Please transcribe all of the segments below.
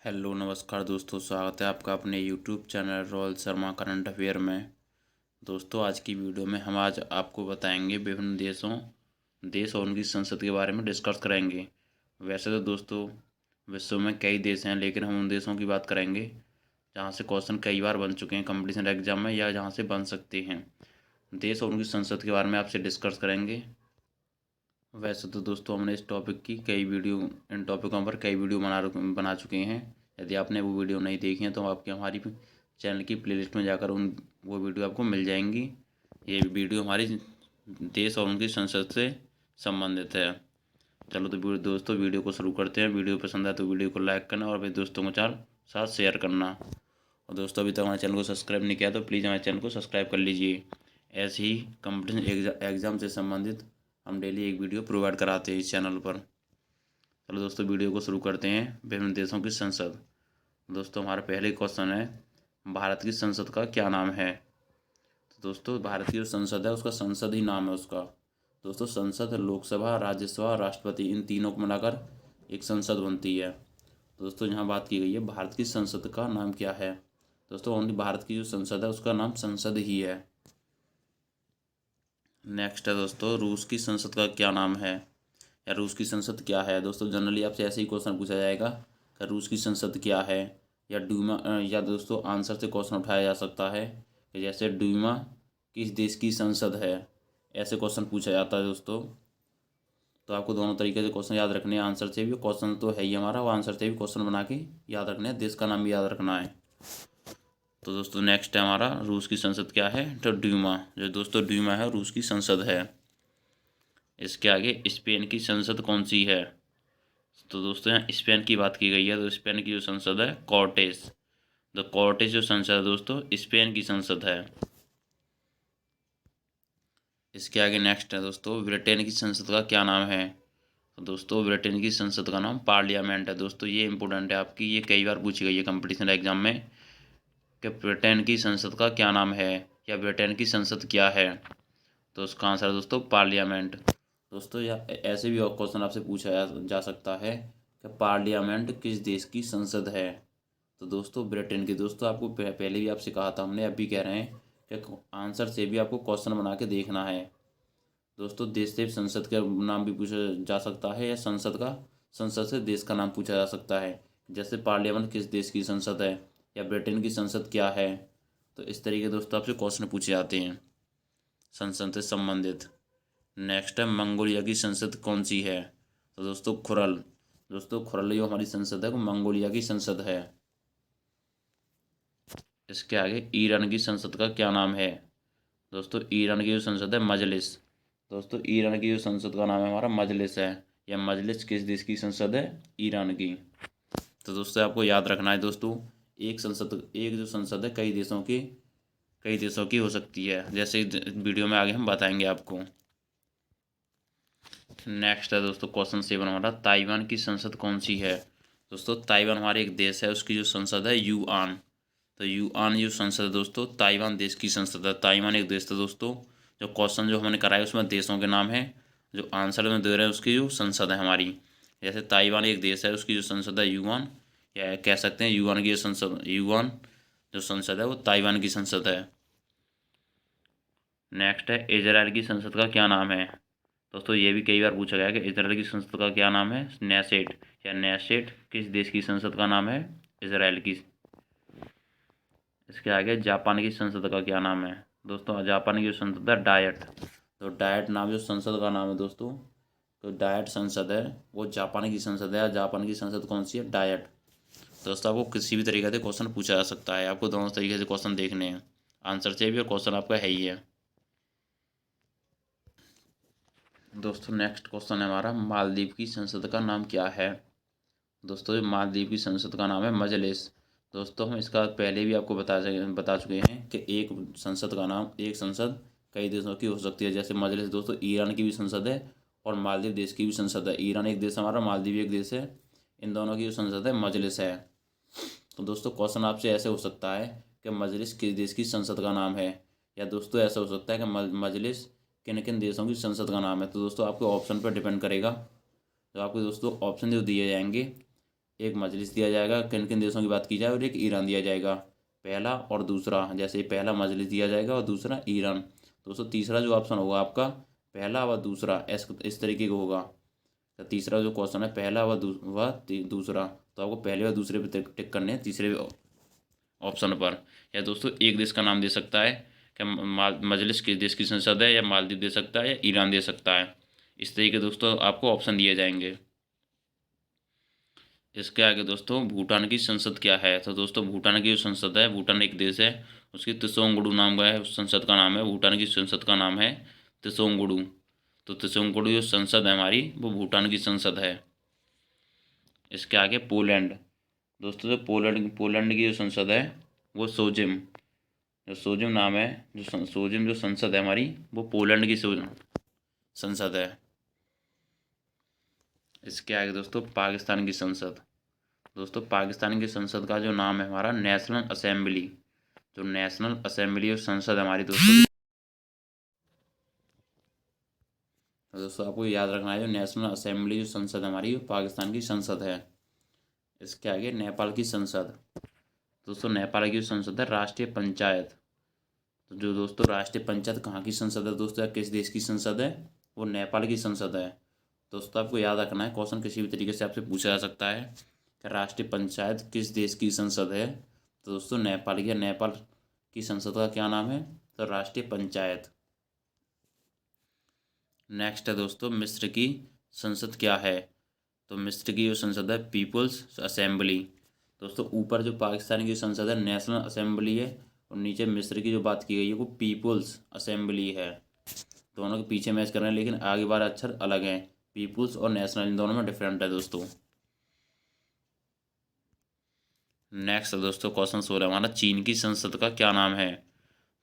Hello नमस्कार दोस्तों, स्वागत है आपका अपने YouTube channel Rohit Sharma current affair में। दोस्तों, आज की वीडियो में हम आज आपको बताएंगे विभिन्न देश और उनकी संसद के बारे में डिस्कस करेंगे। वैसे तो दोस्तों, विश्व में कई देश हैं, लेकिन हम उन देशों की बात करेंगे जहाँ से क्वेश्चन कई बार बन चुके हैं कंपटीशन एग्जाम में या जहाँ से बन सकते हैं। देश और उनकी संसद के बारे में आपसे डिस्कस करेंगे। वैसे तो दोस्तों, हमने इस टॉपिक की इन टॉपिकों पर कई वीडियो बना चुके हैं। यदि आपने वो वीडियो नहीं देखी है तो आपके हमारी चैनल की प्लेलिस्ट में जाकर वो वीडियो आपको मिल जाएंगी। ये वीडियो हमारी देश और उनकी संसद से संबंधित है। चलो तो दोस्तों, वीडियो को शुरू करते हैं। वीडियो पसंद आए तो वीडियो को लाइक करना और अपने दोस्तों के साथ शेयर करना। और दोस्तों, अभी तक हमारे चैनल को सब्सक्राइब नहीं किया तो प्लीज़ हमारे चैनल को सब्सक्राइब कर लीजिए। ऐसे ही कंपटीशन एग्ज़ाम से संबंधित हम डेली एक वीडियो प्रोवाइड कराते हैं इस चैनल पर। चलो दोस्तों, वीडियो को शुरू करते हैं। विभिन्न देशों की संसद। दोस्तों, हमारा पहले क्वेश्चन है, भारत की संसद का क्या नाम है? तो दोस्तों, भारत की जो संसद है उसका संसद ही नाम है उसका। दोस्तों, संसद लोकसभा, राज्यसभा, राष्ट्रपति, इन तीनों को मिलाकर एक संसद बनती है। दोस्तों, यहाँ बात की गई है भारत की संसद का नाम क्या है। दोस्तों, ओनली भारत की जो संसद है उसका नाम संसद ही है। नेक्स्ट है दोस्तों, रूस की संसद का क्या नाम है या रूस की संसद क्या है? दोस्तों, जनरली आपसे ऐसे ही क्वेश्चन पूछा जाएगा कि रूस की संसद क्या है, या डूमा, या दोस्तों आंसर से क्वेश्चन उठाया जा सकता है कि जैसे डूमा किस देश की संसद है, ऐसे क्वेश्चन पूछा जाता है दोस्तों। तो आपको दोनों तरीके से क्वेश्चन याद रखने हैं। आंसर से भी क्वेश्चन तो है ही हमारा, वो आंसर से भी क्वेश्चन बना के याद रखने हैं, देश का नाम भी याद रखना है। तो दोस्तों, नेक्स्ट है हमारा, रूस की संसद क्या है? तो ड्यूमा, जो दोस्तों ड्यूमा है रूस की संसद है। इसके आगे स्पेन की संसद कौन सी है? तो दोस्तों, यहाँ स्पेन की बात की गई है, तो स्पेन की जो संसद है कॉर्टेस। तो कॉर्टेस जो संसद है दोस्तों स्पेन की संसद है। इसके आगे नेक्स्ट है दोस्तों, ब्रिटेन की संसद का क्या नाम है? तो दोस्तों, ब्रिटेन की संसद का नाम पार्लियामेंट है। दोस्तों, ये इंपॉर्टेंट है आपकी, ये कई बार पूछी गई है कंपटीशन एग्जाम में कि ब्रिटेन की संसद का क्या नाम है या ब्रिटेन की संसद क्या है। तो उसका आंसर है दोस्तों पार्लियामेंट। दोस्तों, या ऐसे भी और क्वेश्चन आपसे पूछा जा सकता है कि पार्लियामेंट किस देश की संसद है? तो दोस्तों, ब्रिटेन की। दोस्तों, आपको पहले भी आपसे कहा था हमने, अब भी कह रहे हैं कि आंसर से भी आपको क्वेश्चन बना के देखना है। दोस्तों, देश से संसद का नाम भी पूछा जा सकता है या संसद से देश का नाम पूछा जा सकता है। जैसे पार्लियामेंट किस देश की संसद है या ब्रिटेन की संसद क्या है। तो इस तरीके दोस्तों आपसे क्वेश्चन पूछे जाते हैं संसद से संबंधित। नेक्स्ट है, मंगोलिया की संसद कौन सी है? तो दोस्तों खुरल। दोस्तों, खुरल जो हमारी संसद है वो मंगोलिया की संसद है। इसके आगे, ईरान की संसद का क्या नाम है? दोस्तों, ईरान की जो संसद है मजलिस। दोस्तों, ईरान की जो संसद का नाम है हमारा मजलिस है। यह मजलिस किस देश की संसद है? ईरान की। तो दोस्तों, आपको याद रखना है दोस्तों, एक जो संसद है कई देशों की हो सकती है, जैसे वीडियो में आगे हम बताएंगे आपको। नेक्स्ट है दोस्तों क्वेश्चन 7 हमारा, ताइवान की संसद कौन सी है? दोस्तों, ताइवान हमारे एक देश है, उसकी जो संसद है यूआन। तो यूआन जो संसद है दोस्तों ताइवान देश की संसद है। ताइवान एक देश था दोस्तों। जो क्वेश्चन जो हमने कराया उसमें देशों के नाम है, जो आंसर में दे रहे हैं उसकी जो संसद है हमारी। जैसे ताइवान एक देश है, उसकी जो संसद है यूआन, या कह सकते हैं यूआन की यूआन जो संसद है वो ताइवान की संसद है। नेक्स्ट है, इजराइल की संसद का क्या नाम है? दोस्तों, ये भी कई बार पूछा गया कि इजराइल की संसद का क्या नाम है? नेसेट, या नेसेट किस देश की संसद का नाम है? इजराइल की। इसके आगे, जापान की संसद का क्या नाम है? दोस्तों, जापान की जो संसद है डायट। तो डायट नाम जो संसद का नाम है दोस्तों, तो डायट संसद है वो जापान की संसद है। जापान की संसद कौन सी है? डायट। दोस्तों, आपको किसी भी तरीके से क्वेश्चन पूछा जा सकता है, आपको दोनों तरीके से क्वेश्चन देखने हैं, आंसर से भी और क्वेश्चन आपका है ही है। दोस्तों, नेक्स्ट क्वेश्चन है हमारा, मालदीव की संसद का नाम क्या है? दोस्तों, मालदीव की संसद का नाम है मजलिस। दोस्तों, हम इसका पहले भी आपको बता चुके हैं कि एक संसद कई देशों की हो सकती है। जैसे मजलिस दोस्तों ईरान की भी संसद है और मालदीव देश की भी संसद है। ईरान एक देश हमारा, मालदीव एक देश है, इन दोनों की जो संसद है मजलिस है। तो दोस्तों, क्वेश्चन आपसे ऐसे हो सकता है कि मजलिस किस देश की संसद का नाम है, या दोस्तों ऐसा हो सकता है कि मजलिस किन किन देशों की संसद का नाम है। तो दोस्तों, आपके ऑप्शन पर डिपेंड करेगा। तो आपको दोस्तों ऑप्शन जो दिए जाएंगे एक मजलिस दिया जाएगा, किन किन देशों की बात की जाए, और एक ईरान दिया जाएगा, पहला और दूसरा। जैसे पहला मजलिस दिया जाएगा और दूसरा ईरान। दोस्तों तीसरा जो ऑप्शन होगा आपका पहला व दूसरा, इस तरीके का होगा। तो तीसरा जो क्वेश्चन है पहला व दूसरा, तो आपको पहले व दूसरे पे टिक करने हैं तीसरे ऑप्शन पर। या दोस्तों एक देश का नाम दे सकता है, क्या मजलिस किस देश की संसद है, या मालदीव दे सकता है, या ईरान दे सकता है। इस तरीके दोस्तों आपको ऑप्शन दिए जाएंगे। इसके आगे दोस्तों भूटान की संसद क्या है। तो दोस्तों भूटान की जो संसद है, भूटान एक देश है, उसकी त्सोंगडू नाम का है, उस संसद का नाम है, भूटान की संसद का नाम है त्सोंगडू। तो त्सोंगडू जो संसद है हमारी, वो भूटान की संसद है। इसके आगे पोलैंड। दोस्तों जो पोलैंड की जो संसद है वो सोजिम, जो सोजिम नाम है, जो सोजिम जो संसद है हमारी, वो पोलैंड की संसद है। इसके आगे दोस्तों पाकिस्तान की संसद। दोस्तों पाकिस्तान की संसद का जो नाम है हमारा नेशनल असेंबली। जो नेशनल असेंबली और संसद है हमारी दोस्तों, तो दोस्तों आपको याद रखना है जो नेशनल असेंबली जो संसद है हमारी, वो पाकिस्तान की संसद है। इसके आगे नेपाल की संसद। दोस्तों नेपाल की संसद है राष्ट्रीय पंचायत। तो जो दोस्तों राष्ट्रीय पंचायत कहाँ की संसद है दोस्तों, या किस देश की संसद है, वो नेपाल की संसद है। दोस्तों आपको याद रखना है, क्वेश्चन किसी भी तरीके से आपसे पूछा जा सकता है कि राष्ट्रीय पंचायत किस देश की संसद है। तो दोस्तों नेपाल की, नेपाल की संसद का क्या नाम है, तो राष्ट्रीय पंचायत। नेक्स्ट है दोस्तों मिस्र की संसद क्या है। तो मिस्र की जो संसद है पीपल्स असेंबली। दोस्तों ऊपर जो पाकिस्तान की संसद है नेशनल असेंबली है, और नीचे मिस्र की जो बात की गई है वो पीपल्स असेंबली है। दोनों के पीछे मैच कर रहे हैं, लेकिन आगे वाले अक्षर अलग हैं। पीपल्स और नेशनल इन दोनों में डिफरेंट है दोस्तों। नेक्स्ट दोस्तों क्वेश्चन हो रहा है हमारा, चीन की संसद का क्या नाम है।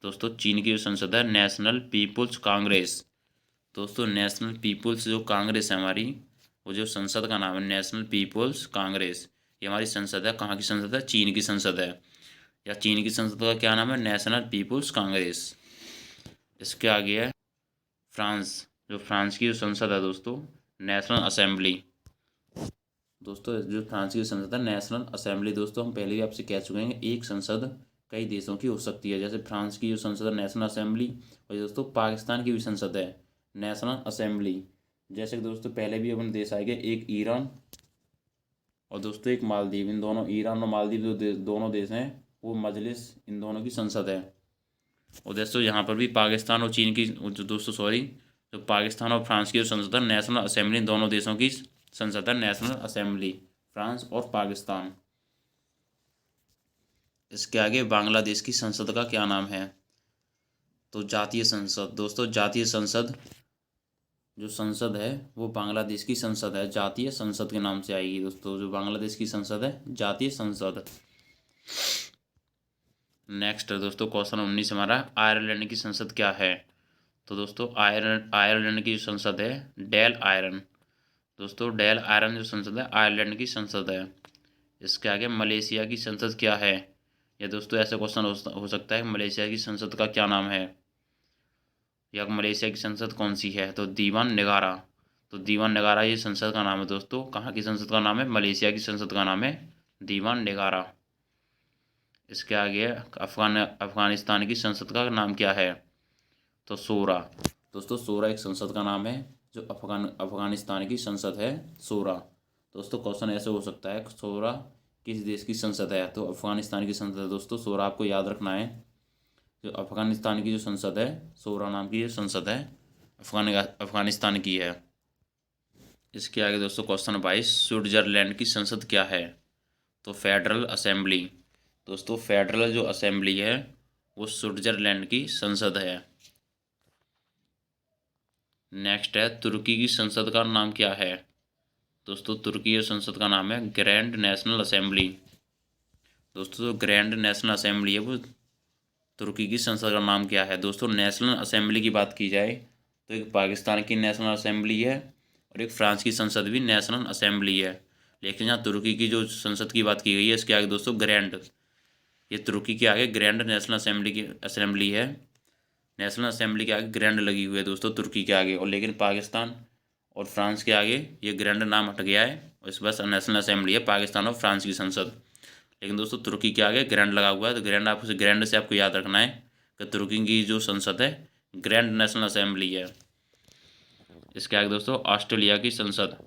दोस्तों चीन की जो संसद है नेशनल पीपुल्स कांग्रेस। दोस्तों नेशनल पीपुल्स जो कांग्रेस है हमारी, वो जो संसद का नाम है नेशनल पीपुल्स कांग्रेस। ये हमारी संसद है, कहाँ की संसद है, चीन की संसद है। या चीन की संसद का क्या नाम है, नेशनल पीपुल्स कांग्रेस। इसके आगे है फ्रांस। जो फ्रांस की जो संसद है दोस्तों नेशनल असेंबली। दोस्तों जो फ्रांस की संसद है नेशनल असेंबली, दोस्तों हम पहले भी आपसे कह चुके हैं एक संसद कई देशों की हो सकती है। जैसे फ्रांस की जो संसद है नेशनल असेंबली, और दोस्तों पाकिस्तान की भी संसद है नेशनल असेंबली। जैसे कि दोस्तों पहले भी अपने देश आएंगे, एक ईरान और दोस्तों एक मालदीव। इन दोनों ईरान और मालदीव जो दोनों देश हैं, वो मजलिस इन दोनों की संसद है। और दोस्तों यहाँ पर भी पाकिस्तान और चीन की जो दोस्तों सॉरी जो पाकिस्तान और फ्रांस की जो संसद है नेशनल असेंबली, इन दोनों देशों की संसद है नेशनल असेंबली, फ्रांस और पाकिस्तान। इसके आगे बांग्लादेश की संसद का क्या नाम है। तो जातीय संसद। दोस्तों जातीय संसद जो संसद है वो बांग्लादेश की संसद है, जातीय संसद के नाम से आएगी दोस्तों। जो बांग्लादेश की संसद है जातीय संसद। नेक्स्ट है दोस्तों क्वेश्चन 19 हमारा, आयरलैंड की संसद क्या है। तो दोस्तों आयरलैंड की जो संसद है डेल आयरन। दोस्तों डेल आयरन जो संसद है आयरलैंड की संसद है। इसके आगे मलेशिया की संसद क्या है। या दोस्तों ऐसा क्वेश्चन हो सकता है मलेशिया की संसद का क्या नाम है, या मलेशिया की संसद कौन सी है। तो दीवान नेगारा। तो दीवान नेगारा ये संसद का नाम है दोस्तों। कहाँ की संसद का नाम है, मलेशिया की संसद का नाम है दीवान नेगारा। इसके आगे अफगानिस्तान की संसद का नाम क्या है। तो शोरा। दोस्तों शोरा एक संसद का नाम है, जो अफगानिस्तान की संसद है शोरा। दोस्तों क्वेश्चन ऐसे हो सकता है शोरा किस देश की संसद है, तो अफगानिस्तान की संसद है दोस्तों शोरा। आपको याद रखना है जो अफगानिस्तान की जो संसद है शोरा नाम की ये संसद है अफगानिस्तान की है। इसके आगे दोस्तों क्वेश्चन 22, स्विट्जरलैंड की संसद क्या है। तो फेडरल असेंबली। दोस्तों फेडरल जो असेंबली है वो स्विट्जरलैंड की संसद है। नेक्स्ट है तुर्की की संसद का नाम क्या है। दोस्तों तुर्की की संसद का नाम है ग्रैंड नेशनल असेंबली। दोस्तों जो ग्रैंड नेशनल असेंबली है वो तुर्की की संसद का नाम क्या है। दोस्तों नेशनल असेंबली की बात की जाए तो एक पाकिस्तान की नेशनल असेंबली है, और एक फ्रांस की संसद भी नेशनल असेंबली है। लेकिन यहाँ तुर्की की जो संसद की बात की गई है इसके आगे दोस्तों ग्रैंड, ये तुर्की के आगे ग्रैंड नेशनल असेंबली की असेंबली है। नेशनल असेंबली के आगे ग्रैंड लगी हुई है दोस्तों तुर्की के आगे, और लेकिन पाकिस्तान और फ्रांस के आगे ये ग्रैंड नाम हट गया है, और इस बार नेशनल असेंबली है पाकिस्तान और फ्रांस की संसद। लेकिन दोस्तों तुर्की के आगे ग्रैंड लगा हुआ है, तो ग्रैंड आपको ग्रैंड से आपको याद रखना है कि तुर्की की जो संसद है ग्रैंड नेशनल असेंबली है। इसके आगे दोस्तों ऑस्ट्रेलिया की संसद।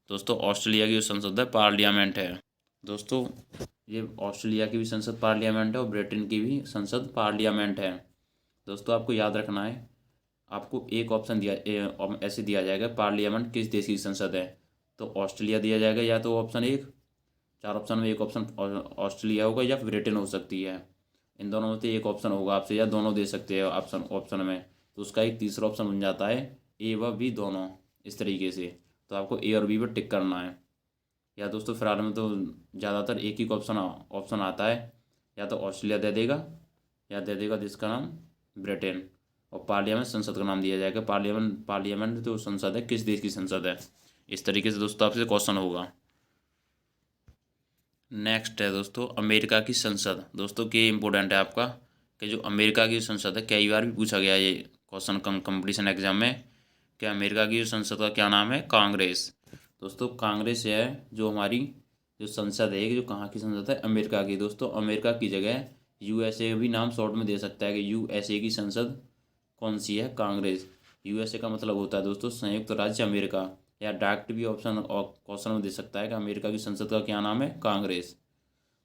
दोस्तों ऑस्ट्रेलिया की जो संसद है पार्लियामेंट है। दोस्तों ये ऑस्ट्रेलिया की भी संसद पार्लियामेंट है और ब्रिटेन की भी संसद पार्लियामेंट है। दोस्तों आपको याद रखना है, आपको एक ऑप्शन ऐसे दिया जाएगा पार्लियामेंट किस देश की संसद है, तो ऑस्ट्रेलिया दिया जाएगा, या तो ऑप्शन एक, 4 ऑप्शन में एक ऑप्शन ऑस्ट्रेलिया होगा या फिर ब्रिटेन हो सकती है। इन दोनों में से एक ऑप्शन होगा आपसे, या दोनों दे सकते हैं ऑप्शन में, तो उसका एक तीसरा ऑप्शन बन जाता है ए व बी दोनों, इस तरीके से। तो आपको ए और बी पर टिक करना है। या दोस्तों फिलहाल में तो ज़्यादातर एक ही ऑप्शन आता है, या तो ऑस्ट्रेलिया दे देगा या दे देगा देश का नाम ब्रिटेन, और पार्लियामेंट संसद का नाम दिया जाएगा। पार्लियामेंट जो संसद है किस देश की संसद है, इस तरीके से दोस्तों आपसे क्वेश्चन होगा। नेक्स्ट है दोस्तों अमेरिका की संसद। दोस्तों के इम्पोर्टेंट है आपका कि जो अमेरिका की संसद है, कई बार भी पूछा गया ये क्वेश्चन कंपटीशन एग्जाम में, कि अमेरिका की जो संसद का क्या नाम है, कांग्रेस। दोस्तों कांग्रेस है जो हमारी जो संसद है, जो कहाँ की संसद है, अमेरिका की। दोस्तों अमेरिका की जगह यूएसए भी नाम शॉर्ट में दे सकता है कि यूएसए की संसद कौन सी है, कांग्रेस। यूएसए का मतलब होता है दोस्तों संयुक्त राज्य अमेरिका, या डायरेक्ट भी ऑप्शन और क्वेश्चन में दे सकता है कि अमेरिका की संसद का क्या नाम है, कांग्रेस।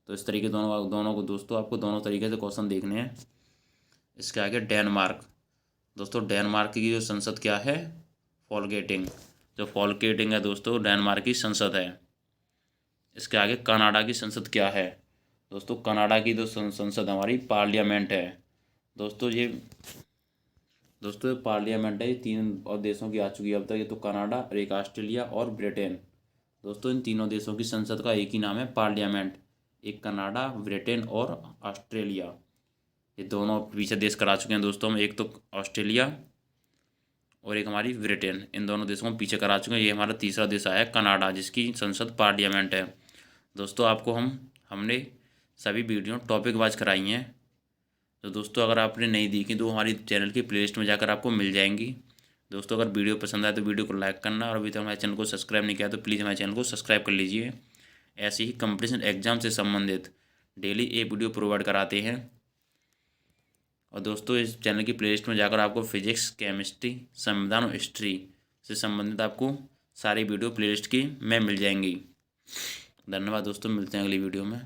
तो इस तरीके दोनों को दोस्तों आपको दोनों तरीके से क्वेश्चन देखने हैं। इसके आगे डेनमार्क। दोस्तों डेनमार्क की जो संसद क्या है, फॉलकेटिंग। जो फॉलकेटिंग है दोस्तों डेनमार्क की संसद है। इसके आगे कनाडा की संसद क्या है। दोस्तों कनाडा की जो संसद हमारी पार्लियामेंट है। दोस्तों ये पार्लियामेंट है, ये 3 और देशों की आ चुकी है अब तक, ये तो कनाडा और एक ऑस्ट्रेलिया और ब्रिटेन। दोस्तों इन तीनों देशों की संसद का एक ही नाम है पार्लियामेंट, एक कनाडा, ब्रिटेन और ऑस्ट्रेलिया। ये दोनों पीछे देश करा चुके हैं दोस्तों हम, एक तो ऑस्ट्रेलिया और एक हमारी ब्रिटेन, इन दोनों देशों को पीछे करा चुके हैं। ये हमारा तीसरा देश आया है कनाडा, जिसकी संसद पार्लियामेंट है। दोस्तों आपको हमने सभी वीडियो टॉपिक वाइज कराई हैं, तो दोस्तों अगर आपने नहीं देखी तो हमारी चैनल की प्लेलिस्ट में जाकर आपको मिल जाएंगी। दोस्तों अगर वीडियो पसंद आए तो वीडियो को लाइक करना, और अभी तक हमारे चैनल को सब्सक्राइब नहीं किया तो प्लीज़ हमारे चैनल को सब्सक्राइब कर लीजिए। ऐसे ही कंपटीशन एग्जाम से संबंधित डेली एक वीडियो प्रोवाइड कराते हैं। और दोस्तों इस चैनल की प्लेलिस्ट में जाकर आपको फिजिक्स, केमिस्ट्री, संविधान और हिस्ट्री से संबंधित आपको सारी वीडियो प्लेलिस्ट की में मिल जाएंगी। धन्यवाद दोस्तों, मिलते हैं अगली वीडियो में।